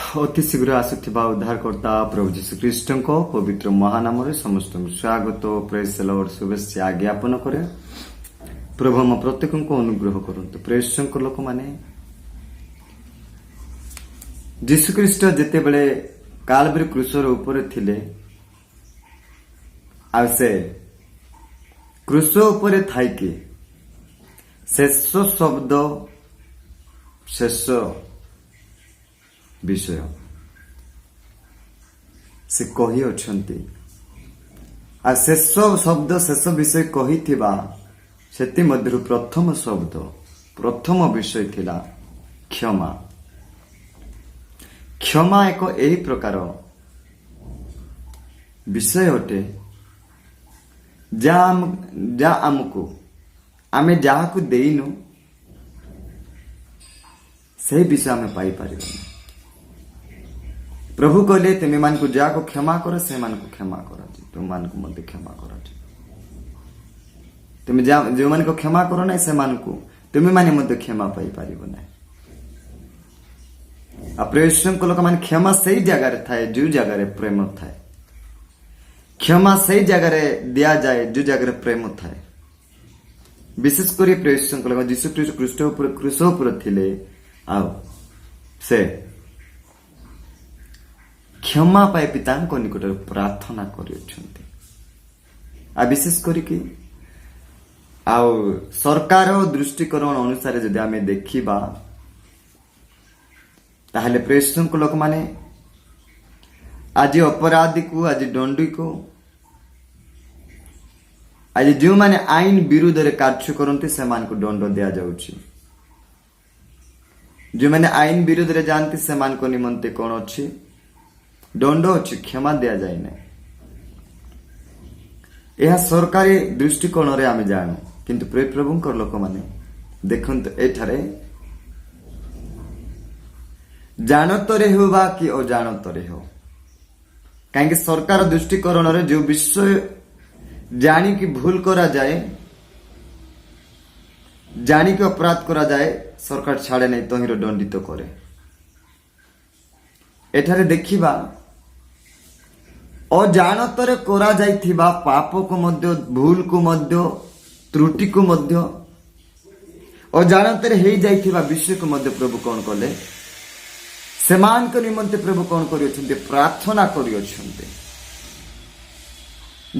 ଅତି ଶୀଘ୍ର ଆସୁଥିବା ଉଦ୍ଧାରକର୍ତ୍ତା ପ୍ରଭୁ ଯୀଶୁଖ୍ରୀଷ୍ଟଙ୍କ ପବିତ୍ର ମହାନାମରେ ସମସ୍ତଙ୍କୁ ସ୍ୱାଗତ ପ୍ରେଜ୍ ଦ ଲର୍ଡ ଶୁଭେଚ୍ଛା ଜ୍ଞାପନ କରେ। ପ୍ରଭୁ ଆମ ପ୍ରତ୍ୟେକଙ୍କୁ ଅନୁଗ୍ରହ କରନ୍ତୁ। ପ୍ରେଜଙ୍କ ଲୋକମାନେ, ଯୀଶୁଖ୍ରୀଷ୍ଟ ଯେତେବେଳେ କାଲଭାରୀ କ୍ରୁଶର ଉପରେ ଥିଲେ, ଆଉ ସେ କ୍ରୁଶ ଉପରେ ଥାଇକି ଶେଷ ଶବ୍ଦ, ଶେଷ ବିଷୟ ସେ କହିଅଛନ୍ତି। ଆଉ ଶେଷ ଶବ୍ଦ, ଶେଷ ବିଷୟ କହିଥିବା ସେଥିମଧ୍ୟରୁ ପ୍ରଥମ ଶବ୍ଦ, ପ୍ରଥମ ବିଷୟ ଥିଲା କ୍ଷମା। କ୍ଷମା ଏକ ଏହି ପ୍ରକାର ବିଷୟ ଅଟେ ଯାହା ଆମକୁ, ଆମେ ଯାହାକୁ ଦେଇନୁ ସେହି ବିଷୟ ଆମେ ପାଇପାରିବାନି। ପ୍ରଭୁ କହିଲେ, ତୁମେମାନଙ୍କୁ ଯାହାକୁ କ୍ଷମା କର ସେମାନଙ୍କୁ କ୍ଷମା କରାଯିବ, ତୁମମାନଙ୍କୁ ମଧ୍ୟ କ୍ଷମା କରାଯିବ। ତୁମେ ଯେଉଁମାନଙ୍କୁ କ୍ଷମା କର ନାହିଁ ସେମାନଙ୍କୁ ତୁମେମାନେ ମଧ୍ୟ କ୍ଷମା ପାଇପାରିବ ନାହିଁ। ଆଉ ପ୍ରେଷଙ୍କ ଲୋକମାନେ, କ୍ଷମା ସେଇ ଜାଗାରେ ଥାଏ ଯେଉଁ ଜାଗାରେ ପ୍ରେମ ଥାଏ। କ୍ଷମା ସେଇ ଜାଗାରେ ଦିଆଯାଏ ଯେଉଁ ଜାଗାରେ ପ୍ରେମ ଥାଏ। ବିଶେଷ କରି ପ୍ରେଷଙ୍କ ଲୋକ ଯୀଶୁଖ୍ରୀଷ୍ଟ କ୍ରୁଶ ଉପରେ ଥିଲେ, ଆଉ ସେ କ୍ଷମା ପାଇ ପିତାଙ୍କ ନିକଟରେ ପ୍ରାର୍ଥନା କରିଅଛନ୍ତି। ଆଉ ବିଶେଷ କରିକି ଆଉ ସରକାର ଦୃଷ୍ଟିକୋଣ ଅନୁସାରେ ଯଦି ଆମେ ଦେଖିବା, ତାହେଲେ ପ୍ରେଷଙ୍କ ଲୋକମାନେ ଆଜି ଅପରାଧୀକୁ, ଆଜି ଦଣ୍ଡୀକୁ, ଆଜି ଯେଉଁମାନେ ଆଇନ ବିରୁଦ୍ଧରେ କାର୍ଯ୍ୟ କରନ୍ତି ସେମାନଙ୍କୁ ଦଣ୍ଡ ଦିଆଯାଉଛି। ଯେଉଁମାନେ ଆଇନ ବିରୁଦ୍ଧରେ ଯାଆନ୍ତି ସେମାନଙ୍କ ନିମନ୍ତେ କଣ ଅଛି? ଦଣ୍ଡ ଅଛି, କ୍ଷମା ଦିଆଯାଏ ନାହିଁ। ଏହା ସରକାରୀ ଦୃଷ୍ଟିକୋଣରେ ଆମେ ଜାଣୁ, କିନ୍ତୁ ପ୍ରଭୁଙ୍କର ଲୋକମାନେ ଦେଖନ୍ତୁ, ଏଠାରେ ଜାଣତରେ ହେଉ ବା କି ଅଜାଣତରେ ହେଉ, କାହିଁକି ସରକାର ଦୃଷ୍ଟିକୋଣରେ ଯେଉଁ ବିଷୟ ଜାଣିକି ଭୁଲ କରାଯାଏ, ଜାଣିକି ଅପରାଧ କରାଯାଏ, ସରକାର ଛାଡ଼େ ନାହିଁ, ତହିଁର ଦଣ୍ଡିତ କରେ। ଏଠାରେ ଦେଖିବା, ଅଜାଣତରେ କରାଯାଇଥିବା ପାପକୁ ମଧ୍ୟ, ଭୁଲକୁ ମଧ୍ୟ, ତ୍ରୁଟିକୁ ମଧ୍ୟ, ଅଜାଣତରେ ହେଇଯାଇଥିବା ବିଷୟକୁ ମଧ୍ୟ ପ୍ରଭୁ କଣ କଲେ? ସେମାନଙ୍କ ନିମନ୍ତେ ପ୍ରଭୁ କଣ କରିଅଛନ୍ତି? ପ୍ରାର୍ଥନା କରିଅଛନ୍ତି।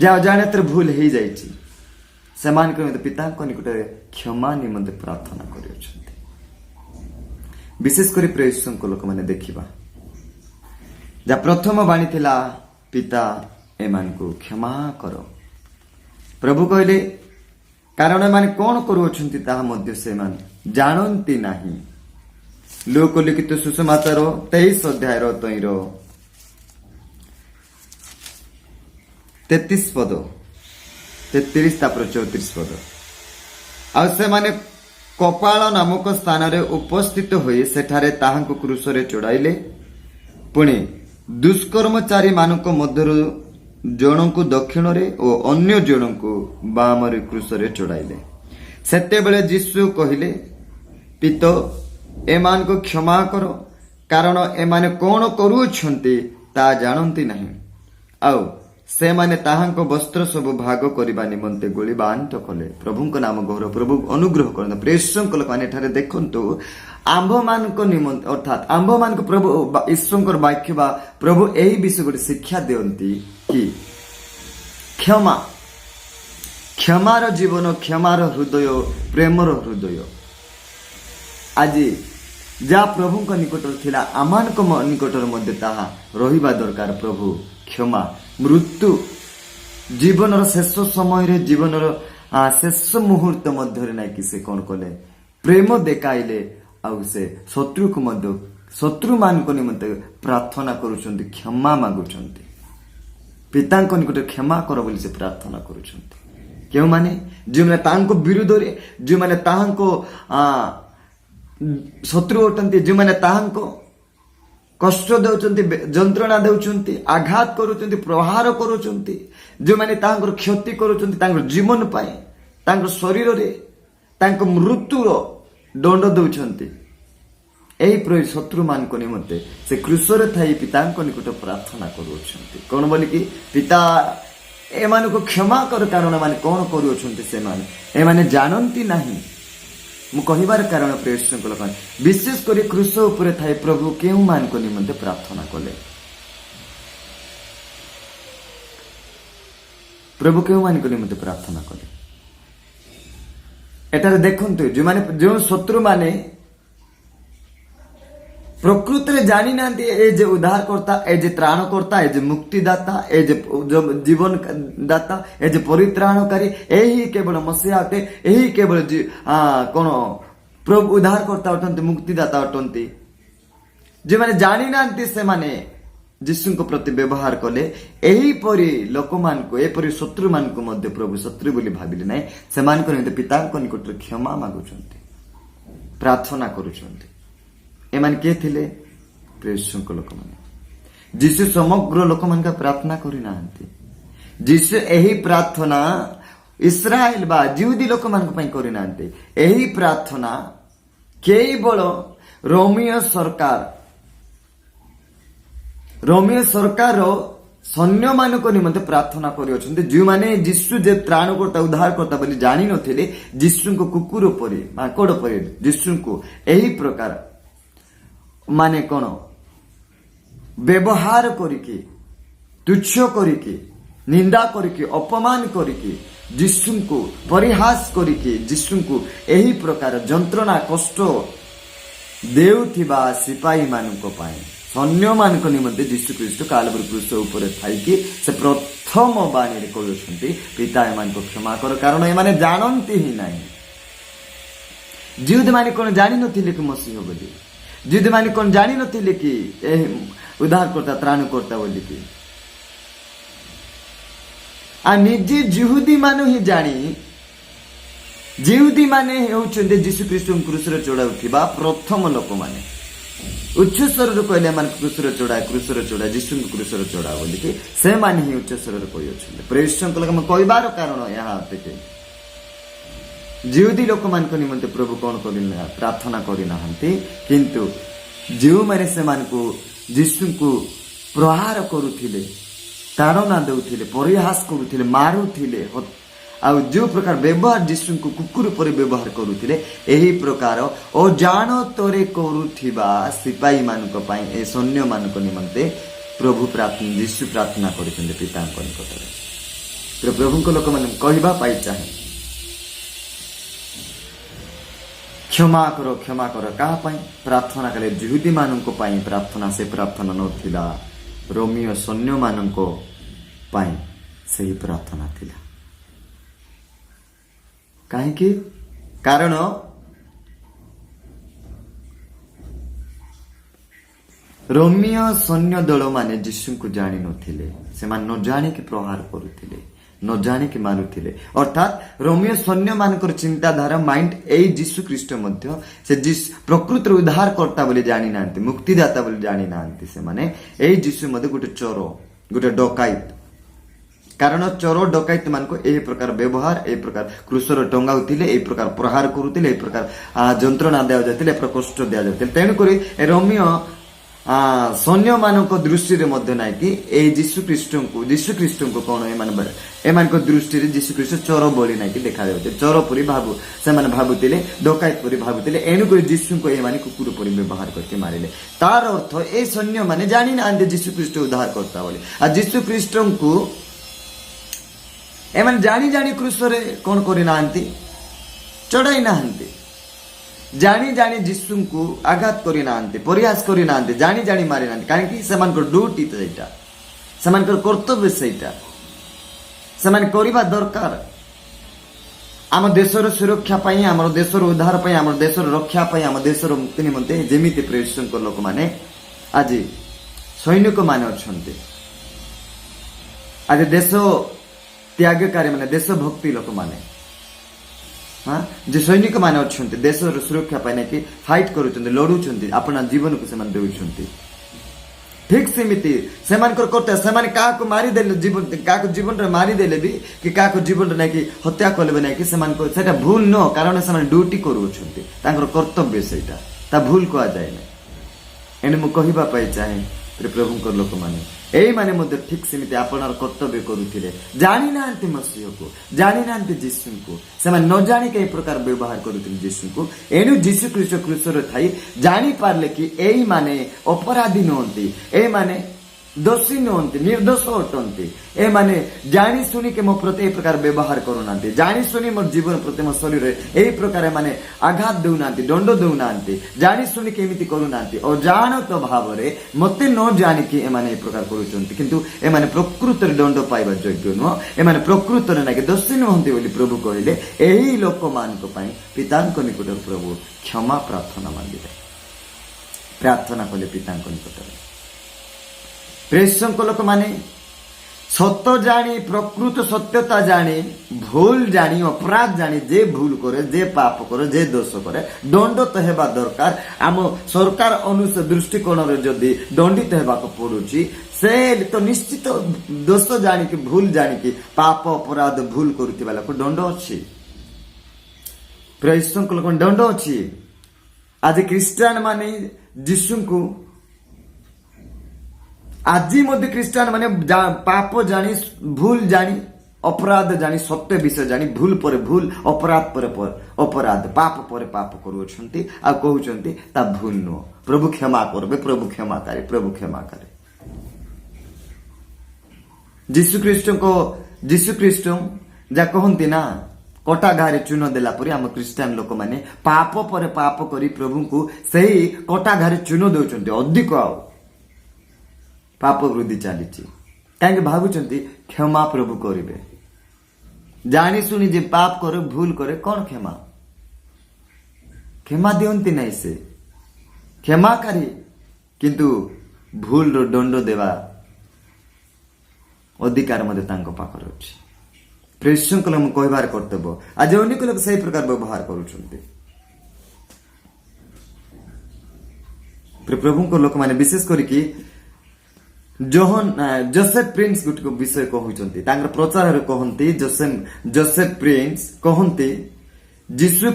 ଯାହା ଅଜାଣତରେ ଭୁଲ ହେଇଯାଇଛି ସେମାନଙ୍କ ନିମନ୍ତେ ପିତାଙ୍କ ନିକଟରେ କ୍ଷମା ନିମନ୍ତେ ପ୍ରାର୍ଥନା କରିଅଛନ୍ତି। ବିଶେଷ କରି ପ୍ରେଷଙ୍କ ଲୋକମାନେ ଦେଖିବା, ଯାହା ପ୍ରଥମ ବାଣୀ ଥିଲା, ପିତା ଏମାନଙ୍କୁ କ୍ଷମା କର। ପ୍ରଭୁ କହିଲେ, କାରଣ ଏମାନେ କଣ କରୁଅଛନ୍ତି ତାହା ମଧ୍ୟ ସେମାନେ ଜାଣନ୍ତି ନାହିଁ। ଲୋକ ଲିଖିତ ସୁସମାଚାର 23 ଅଧ୍ୟାୟର 33 ପଦ, 33 ତାପରେ 34 ପଦ। ଆଉ ସେମାନେ କପାଳ ନାମକ ସ୍ଥାନରେ ଉପସ୍ଥିତ ହୋଇ ସେଠାରେ ତାହାଙ୍କୁ କ୍ରୁଶରେ ଚଢ଼ାଇଲେ। ପୁଣି ଦୁଷ୍କର୍ମଚାରୀ ମାନଙ୍କ ମଧ୍ୟରୁ ଜଣଙ୍କୁ ଦକ୍ଷିଣରେ ଓ ଅନ୍ୟ ଜଣଙ୍କୁ ବାମରେ କ୍ରୁଶରେ ଚଢ଼ାଇଲେ। ସେତେବେଳେ ଯୀଶୁ କହିଲେ, ପିତ ଏମାନଙ୍କୁ କ୍ଷମା କର, କାରଣ ଏମାନେ କଣ କରୁଅଛନ୍ତି ତାହା ଜାଣନ୍ତି ନାହିଁ। ଆଉ ସେମାନେ ତାହାଙ୍କ ବସ୍ତ୍ର ସବୁ ଭାଗ କରିବା ନିମନ୍ତେ ଗୋଳି ବାଣ୍ଟ କଲେ। ପ୍ରଭୁଙ୍କ ନାମ ଗୌରବ। ପ୍ରଭୁ ଅନୁଗ୍ରହ କରନ୍ତୁ। ପ୍ରେଷଙ୍କ ଲୋକମାନେ ଏଠାରେ ଦେଖନ୍ତୁ, ଆମ୍ଭମାନଙ୍କ ନିମନ୍ତେ, ଅର୍ଥାତ୍ ଆମ୍ଭମାନଙ୍କୁ ପ୍ରଭୁ ଈଶ୍ୱରଙ୍କର ବାକ୍ୟ ବା ପ୍ରଭୁ ଏହି ବିଷୟ ଗୋଟେ ଶିକ୍ଷା ଦିଅନ୍ତି କି କ୍ଷମା, କ୍ଷମାର ଜୀବନ, କ୍ଷମାର ହୃଦୟ, ପ୍ରେମର ହୃଦୟ ଆଜି ଯାହା ପ୍ରଭୁଙ୍କ ନିକଟରେ ଥିଲା, ଆମମାନଙ୍କ ନିକଟରେ ମଧ୍ୟ ତାହା ରହିବା ଦରକାର। ପ୍ରଭୁ କ୍ଷମା, ମୃତ୍ୟୁ, ଜୀବନର ଶେଷ ସମୟରେ, ଜୀବନର ଶେଷ ମୁହୂର୍ତ୍ତ ମଧ୍ୟରେ ନାଇକି ସେ କଣ କଲେ? ପ୍ରେମ ଦେଖାଇଲେ। ଆଉ ସେ ଶତ୍ରୁକୁ ମଧ୍ୟ, ଶତ୍ରୁମାନଙ୍କ ନିମନ୍ତେ ପ୍ରାର୍ଥନା କରୁଛନ୍ତି, କ୍ଷମା ମାଗୁଛନ୍ତି। ପିତାଙ୍କ ନିକଟରେ କ୍ଷମା କର ବୋଲି ସେ ପ୍ରାର୍ଥନା କରୁଛନ୍ତି। କେଉଁମାନେ? ଯେଉଁମାନେ ତାଙ୍କ ବିରୁଦ୍ଧରେ, ଯେଉଁମାନେ ତାହାଙ୍କ ଶତ୍ରୁ ଅଟନ୍ତି, ଯେଉଁମାନେ ତାହାଙ୍କ କଷ୍ଟ ଦେଉଛନ୍ତି, ଯନ୍ତ୍ରଣା ଦେଉଛନ୍ତି, ଆଘାତ କରୁଛନ୍ତି, ପ୍ରହାର କରୁଛନ୍ତି, ଯେଉଁମାନେ ତାଙ୍କର କ୍ଷତି କରୁଛନ୍ତି ତାଙ୍କର ଜୀବନ ପାଇଁ, ତାଙ୍କ ଶରୀରରେ ତାଙ୍କ ମୃତ୍ୟୁର ଦଣ୍ଡ ଦେଉଛନ୍ତି, एहीपरि शत्रु मान निमंते से क्रूसरे थी पिता निकट प्रार्थना करुछंती कौन बोली कि पिता एमान को क्षमा कर कारण माने कौन करुछंती से माने जानती नहीं मु कहिबार कारण प्रिय लोक विशेष कर क्रूस उपरे थाई प्रभु केउ मान को निमंते प्रार्थना कले प्रभु केउ मान को निमंते प्रार्थना कले एटारे देखंतु जो शत्रु माने प्रकृत रे जानी नांती ए जे उद्धारकर्ता ए जे त्राणकर्ता ए जे मुक्तिदाता ए जे जीवन दाता ए जे परित्राणकारी एही केवल मसीहा अटे एही केवल कोन प्रभु उद्धारकर्ता अटंती मुक्तिदाता अटंती जे माने जानी नांती से माने यीशु को प्रति व्यवहार कले एही परि लोक मान को ए परि शत्रु मान को मध्य प्रभु शत्रु बोली भाबिले नै से मान को निमित्त पिता को निकट क्षमा मागुछंती प्रार्थना करूछंती एमान के थिले प्रेषण को लोक माने जिसु समग्र लोक मान का प्रार्थना करि नांती जिसु एही प्रार्थना इस्राएल बा जिहुदी लोक मान को पई करि नांती एही प्रार्थना केवल रोमियो सरकार सैन्य मान को निमंते प्रार्थना करियछन्ते जो माने यीशु जे त्राणकर्ता उद्धारकर्ता बोली जानि नथिले यीशु को कुकुर परि माकड़ परि यीशु को एही प्रकार माने कौन व्यवहार करिके तुच्छ करिके निंदा करिके अपमान करिके यीशु को परिहास करिके यीशु को एही प्रकार जंत्रणा कष्ट देउथिबा सिपाही मानक पाए सैन्य मानक निमंते यीशु ख्रीष्ट कालवरी क्रूस ऊपर थाइके से प्रथम बाणी रे कहउछन्ती पिता एमान को क्षमा कर कारण एमाने जानंती ही नाही जिउद माने कोन जानि नथिले कि मसीह बोली जिद माने कौन जानी नथिले कि उद्धारकर्ता त्राणकर्ता बोली कि आ निजे जिहुदी मानु ही जानी जिहुदी माने हेउचंदे यीशु ख्रीष्ट क्रूसरे चढ़ाउथिबा प्रथम लोक माने उच्च स्वर कहले मान क्रूसरे चढ़ा यीशु क्रूसरे चढ़ा बोली कि से माने ही उच्च स्वर कहउछन्ते प्रेषण को हम कहबार कारण यहाँ देखि जिहुदी लोक मान को निमंते प्रभु कौन करिना प्रार्थना करिना हंती किंतु जो माने से मान को यीशु को प्रहार करुथिले ताड़ना देउथिले परिहास करुथिले मारुथिले आ जो प्रकार व्यवहार यीशु को कुकुर पर व्यवहार करुथिले एही प्रकार अजाणतरे करुथिबा सिपाही मानक पई ए सैन्य मानक निमंते प्रभु प्रार्थना यीशु प्रार्थना करिसंते पिता को निकटरे प्रभु को लोक मान कहबा पाई चाहे क्षमा करो कहा प्रार्थना कले जिहुदी मानक पाई प्रार्थना से प्रार्थना नथिला रोमियो सैन्य मानक पाई सही प्रार्थना थिला काहेकि कारण रोमियो सैन्य दल माने यीशु को जानी नथिले से मान न जाने कि प्रहार करुथिले न जाने कि मारुथिले अर्थात रोमियो सैन्य मानकर चिंताधारा माइंड ए यीशु ख्रीष्ट मध्य से प्रकृत उद्धारकर्ता बोली जानी नांती मुक्तिदाता बोली जानी नांती से माने ए यीशु मध्य गोटे चोर गोटे डकायत कारण चोर डकायत मान को ए प्रकार व्यवहार ए प्रकार क्रूसर टंगाउथिले ए प्रकार प्रहार करुथिले ए प्रकार जंत्रणा दिया जाथिले प्रकोष्ठ दिया जाथिले तेणु करी रोमियो सैन्य मानक दृष्टि रे मध्य नाइ कि ए यीशु ख्रीष्ट को कौन एमान को दृष्टि रे यीशु ख्रीष्ट चोर बोली नाइ कि देखा जाउते चोर परि से माने भाबुतिले डकायत परि भाबुतिले एनु को यीशु को ए माने कुकुर परि व्यवहार करके मारिले तार अर्थ ए सैन्य माने जानि नांदे यीशु ख्रीष्ट उद्धार करता बोली आ यीशु ख्रीष्ट को एमान जानी क्रूस रे कौन करि नांती चढ़ाई नांती जानी यीशु को आघात करि नांती प्रयास करि नांती जानी मारि नांती कारण कि समान को ड्यूटी तो एटा समान को कर्तव्य सेटा समान करिबा दरकार आम देशर सुरक्षा पाई आम देशर उद्धार पाई आम देशर रक्षा पाई आम देशर मुक्ति निमंते जेमिति प्रेषण लोक माने आज सैनिक माने अछंते आज देश त्यागकारी माने देशभक्ति लोक माने जो सैनिक माने अछंते देशर सुरक्षा पाई कि फाइट करूछंते लड़ुछंते अपना जीवन को समान देउछंते ठीक सेमिति सेमानकर करते सेमाने काको मारी देले जीवन काको जीवन रे मारी देले भी कि काको जीवन रे नै कि हत्या करले नै कि सेमान को सेटा भूल न कारण सेमान ड्यूटी करूछंते तांकर कर्तव्य सेटा ता भूल को आ जाय नै एने मु कहबा पाई चाहे प्रभु लोक मैंने यही माने ठीक सेमती आपणार कर्तव्य करुथिले जानी नांती मसीह को जानी नांती जीसु को से न जानी के प्रकार व्यवहार करुथिले जीसु को एनु जीसु ख्रीष्ट क्रूसर थाई जानी पारले कि एई माने अपराधी नहंती ए माने दोषी नुहंती निर्दोष अटंती ए माने जानी सुनी के मो प्रति ए प्रकार व्यवहार करूनांती जानी सुनी मोर जीवन प्रति मो शरीर ए प्रकार माने आघात देउनांती दंड देउनांती जानी सुनी के एमिति करूनांती और जानत भाव रे मते न जानी कि ए माने ए प्रकार करूचंती किंतु ए माने प्रकृत रे दंड पाइबा योग्य न ए माने प्रकृत रे नाके दोषी नुहंती बोली प्रभु कहिले एही लोक मान को पई पितांक निकट प्रभु क्षमा प्रार्थना मांगिले प्रार्थना कले पितांक निकट प्रेषक लोक माने सत्य जानी प्रकृत सत्यता जानी भूल जानी अपराध जानी जे भूल करे जे पाप करे जे दोष करे दंड तो हेबा दरकार आम सरकार अनुसार दृष्टिकोण रे जदी दंडित हेबा को पड़ुची से तो निश्चित दोष जानी कि भूल जानी कि पाप अपराध भूल करुथिबा लोक दंड अछि प्रेषक लोक दंड अछि आज क्रिश्चियन माने यीशु को आज ख्रीष्टान माने पाप जानी भूल जानी अपराध जानी सत्य विषय जानी भूल पर भूल अपराध पर अपराध पाप पर पाप करुछंती आ कहउछंती ता भूल नो प्रभु क्षमा करबे प्रभु क्षमा करे प्रभु क्षमा करे जीसु ख्रीष्ट जा कहंती ना कटा घारे चून देला परी हम क्रिश्चियन लोक माने पाप पर पाप करी प्रभु को सही कटा घारे चून देउछंती अधिक आ पाप वृद्धि चली कहीं भावुंट क्षमा प्रभु करेंगे जानी सुनी जे पाप करे भूल करे कौन क्षमा क्षमा दियंती नहीं से क्षमाकारी किंतु भूल रो दंड देवा अधिकार मध्य तांको पाखर अछि प्रेषक लोक कहबार कर्तव्य आज अनेक लोक सही प्रकार व्यवहार करूछंती प्रभु को लोक माने विशेष करिकी जोसेफ प्रिंस गुट को विषय कहउचंती तांगर प्रचार रे कहंती जोसेफ प्रिंस कहंती जीसु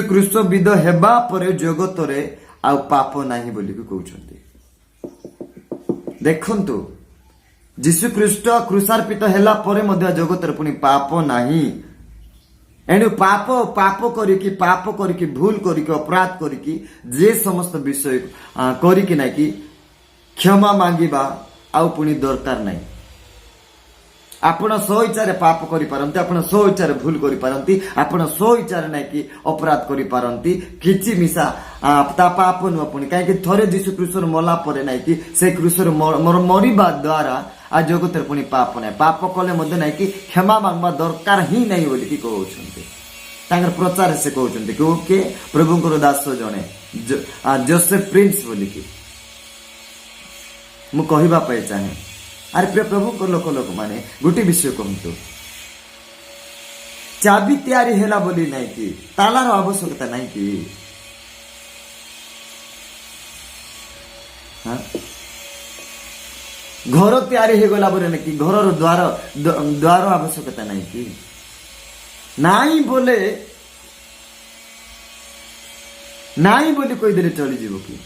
क्रिस्त विद हेबा परे जगत रे आ पाप नाही बोली को कहउचंती देखंतु जीसु ख्रीष्ट क्रूसार्पित हेला परे मध्य जगत रे पुनी पाप नाही एनु पाप करिकी भूल करिकी अपराध करिकी जे समस्त विषय करिकी ना कि क्षमा मांगिबा आउ पुनी दरकार नाही आपण सो इच्छा पाप करि पारंती आपण सो इच्छा भूल करि पारंती आपण सो इच्छा ना कि अपराध करि पारंती किछि मिसा ता पाप न पुनी काहे कि थरे जीसु ख्रीष्ट मला परे नाही कि से ख्रीष्ट मरिबा द्वारा आ जगत पुणी पाप ना पाप कले मध्य ना कि क्षमा मांगवा दरकार ही नहीं बोली कि कहउछंती प्रचार से कहउछंती कि प्रभुंकर दास जणे जोसेफ प्रिंस बोली कि मु कहबा पाई चाहे अरे प्रभुंकर लोक माने गोटे विषय कहतु चाबी तैयारी हेला बोली नहीं कि तालार आवश्यकता नहीं कि हाँ घर तैयारी हो गला बोले कि घर द्वार आवश्यकता नहीं कि नाई बोले कोई देले चली जीव कि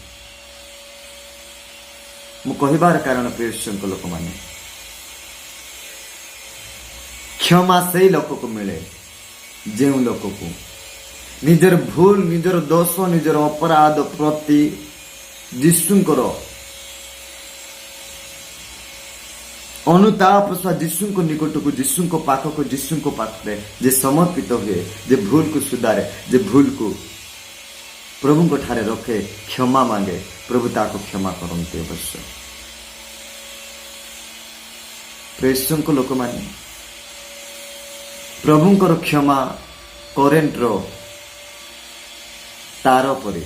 मु कहिबार कारण प्रेषक लोक माने क्षमा से लोक को मिले जे लोक को निजर भूल निजर दोष निजर अपराध प्रति जीशुंकर अनुताप सह जीशु को निकट को जीशु को पाखरे जे समर्पित हुए जे भूल को सुधारे जे भूल को प्रभु को ठारे रखे क्षमा मांगे प्रभु ताको क्षमा करते अवश्य प्रेषक लोक माने प्रभुंकर क्षमा करेंट रो तार परे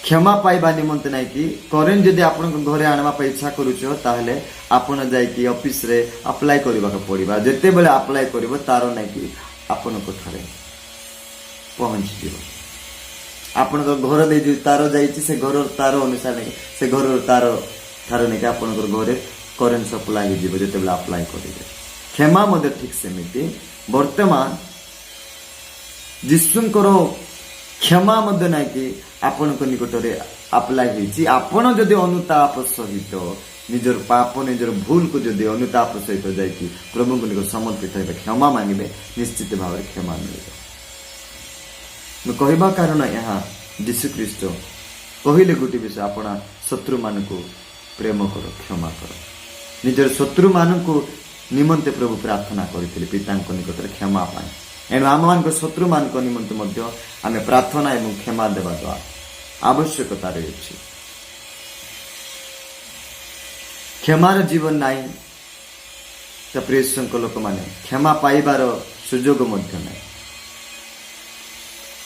क्षमा पाइबा निमंते नहीं कि करेंट जदि आपण घरे आनवा पे इच्छा करूछ ताहले आपण जाई कि ऑफिस रे अप्लाई करबा के पड़िबा जते बेले अप्लाई करबो तारो नहीं कि आपण को थारे पहुंच जीव आपण को घर दे जो तारो जाईची से घर तारो अनुसार नहीं से घर तारो थारो नहीं कि आपण को घरे करेंट सप्लाई जीव जते बेले अप्लाई करिबे क्षमा मदे ठीक सेमिति वर्तमान ଯୀଶୁଙ୍କର କ୍ଷମା ମଧ୍ୟ ନାହିଁ କି ଆପଣଙ୍କ ନିକଟରେ ଆପ୍ଲାଏ ହେଇଛି। ଆପଣ ଯଦି ଅନୁତାପ ସହିତ ନିଜର ପାପ ନିଜର ଭୁଲକୁ ଯଦି ଅନୁତାପ ସହିତ ଯାଇକି ପ୍ରଭୁଙ୍କ ନିକଟ ସମର୍ପିତ ହେବେ, କ୍ଷମା ମାଗିବେ, ନିଶ୍ଚିତ ଭାବରେ କ୍ଷମା ମିଳିବ। ମୁଁ କହିବା କାରଣ ଏହା ଯୀଶୁଖ୍ରୀଷ୍ଟ କହିଲେ ଗୋଟେ ବିଷୟ, ଆପଣ ଶତ୍ରୁମାନଙ୍କୁ ପ୍ରେମ କର, କ୍ଷମା କର। ନିଜର ଶତ୍ରୁମାନଙ୍କୁ ନିମନ୍ତେ ପ୍ରଭୁ ପ୍ରାର୍ଥନା କରିଥିଲେ ପିତାଙ୍କ ନିକଟରେ କ୍ଷମା ପାଇଁ। ଏଣୁ ଆମମାନଙ୍କ ଶତ୍ରୁମାନଙ୍କ ନିମନ୍ତେ ମଧ୍ୟ ଆମେ ପ୍ରାର୍ଥନା ଏବଂ କ୍ଷମା ଦେବା ଦ୍ୱାରା ଆବଶ୍ୟକତା ରହିଛି। କ୍ଷମାର ଜୀବନ ନାହିଁ ତ ପ୍ରିୟ ଲୋକମାନେ କ୍ଷମା ପାଇବାର ସୁଯୋଗ ମଧ୍ୟ ନାହିଁ।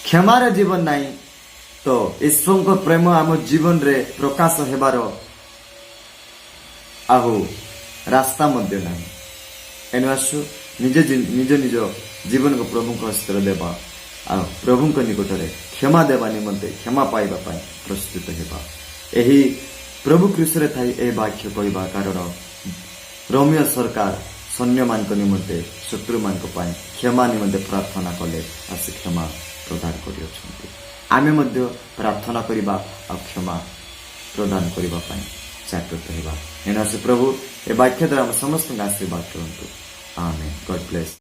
କ୍ଷମାର ଜୀବନ ନାହିଁ ତ ଈଶ୍ୱରଙ୍କ ପ୍ରେମ ଆମ ଜୀବନରେ ପ୍ରକାଶ ହେବାର ଆଉ ରାସ୍ତା ମଧ୍ୟ ନାହିଁ। ଏଣୁ ଆସୁ ନିଜ ନିଜ ଜୀବନକୁ ପ୍ରଭୁଙ୍କ ହସ୍ତରେ ଦେବା, ଆଉ ପ୍ରଭୁଙ୍କ ନିକଟରେ କ୍ଷମା ଦେବା ନିମନ୍ତେ, କ୍ଷମା ପାଇବା ପାଇଁ ପ୍ରସ୍ତୁତ ହେବା। ଏହି ପ୍ରଭୁ କୃଷ୍ଣରେ ଥାଇ ଏହି ବାକ୍ୟ କହିବା କାରଣ ରୋମିଓ ସରକାର ସୈନ୍ୟମାନଙ୍କ ନିମନ୍ତେ ଶତ୍ରୁମାନଙ୍କ ପାଇଁ କ୍ଷମା ନିମନ୍ତେ ପ୍ରାର୍ଥନା କଲେ ଆସି କ୍ଷମା ପ୍ରଦାନ କରିଅଛନ୍ତି। ଆମେ ମଧ୍ୟ ପ୍ରାର୍ଥନା କରିବା ଆଉ କ୍ଷମା ପ୍ରଦାନ କରିବା ପାଇଁ ଜାଗ୍ରତ ହେବା। ଏଣୁ ଆସୁ ପ୍ରଭୁ ଏ ବାକ୍ୟ ଦ୍ୱାରା ଆମ ସମସ୍ତଙ୍କୁ ଆଶୀର୍ବାଦ କରନ୍ତୁ। ଆମେନ୍। ଗଡ୍ ବ୍ଲେସ୍।